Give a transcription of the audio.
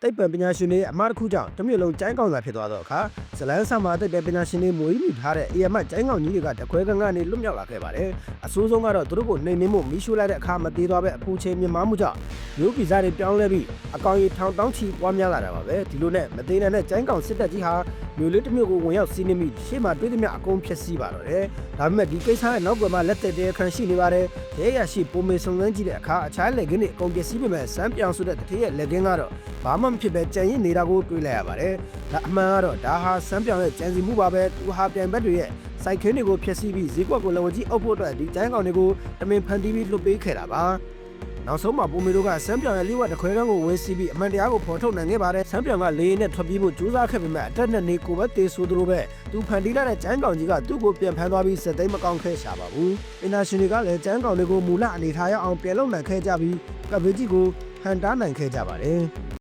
တိတ်ပံပညာရှင်တွေအမှားတစ်ခုကြောင့်တစ်မျိုးလုံးကျိုင်းကောင်သာဖြစ်သွားတော့အခါဇလန်းဆာမှာတိတ်ပံပညာရှင်တွေမွေးမြူထားတဲ့အေယမကျိုင်းကောင်ကြီးတွေကတခွဲကန်းကနေလွတ်မြောက်လာခဲ့ပါတယ်။အဆိုးဆုံးကတော့သူတို့ကိုနှိမ်နှင်းမှုမီးရှို့လိုက်တဲ့အခါမသေးသွားပဲအပူချိန်မြင့်မားမှုကြောင့်မျိုးဗီဇတွေပြောင်းလဲပြီးအကောင်ကြီးထောင်တောင်းချီပွားများလာတာပါပဲ။ဒီလိုနဲ့မသေးတဲ့ကျိုင်းကောင်စစ်တပ်ကြီးဟာမျိုးလေးတစ်မျိုးကိုဝင်ရောက်စီးနှင်းပြီးရှေ့မှာတွေးသမျှအကုန်ဖျက်ဆီးပါတော့တယ်။ဒါပေမဲ့ဒီကိစ္စရဲ့နောက်ကွယ်မှာလက်သက်တဲ့အခန်းရှိနေပါတယ်။ရဲရရှိပုံမေစုံစမ်းကြည့်တဲ့အခါအခြားလက်ကင်းတွေအကုန်ပျက်စီးပေမဲ့စမ်းပြောင်ဆိုတဲ့တတိယလက်ကင်းကတော့ဘာမှမဖြစ်ပဲကြံရင်နေတာကိုတွေးလိုက်ရပါတယ်။ဒါအမှန်ကတော့ဒါဟာစမ်းပြောင်ရဲ့ကြံစီမှုပါပဲ။သူဟာပြန်ဘက်တွေရဲ့စိုက်ခင်းတွေကိုဖျက်ဆီးပြီးဈေးကွက်ကိုလက်ဝကြီးအုပ်ဖို့အတွက်ဒီကျိုင်းကောင်တွေကိုတမင်ဖန်တီးပြီးလွှတ်ပေးခဲ့တာပါ။နောက်ဆုံးမှာပုံမေတို့ကစမ်းပြောင်ရဲ့လိဝတ်တခွဲကန်းကိုဝင်စီးပြီးအမှန်တရားကိုဖော်ထုတ်နိုင်ခဲ့ပါတယ်။စမ်းပြောင်ကလေရင်နဲ့ထွက်ပြေးဖို့ကြိုးစားခဲ့ပေမဲ့အတက်နဲ့နေကိုပဲတေးဆိုသလိုပဲသူဖန်တီးလိုက်တဲ့ကျိုင်းကောင်ကြီးကသူ့ကိုပြန်ဖမ်းသွားပြီးစက်သိမ်းမကောင်းခဲ့ရှာပါဘူး။ပညာရှင်တွေကလည်းကျိုင်းကောင်တွေကိုမူလအနေထားရအောင်ပြန်လုပ်နိုင်ခဲ့ကြပြီးကပ်ဘေးကြီးကိုဟန်တားနိုင်ခဲ့ကြပါတယ်။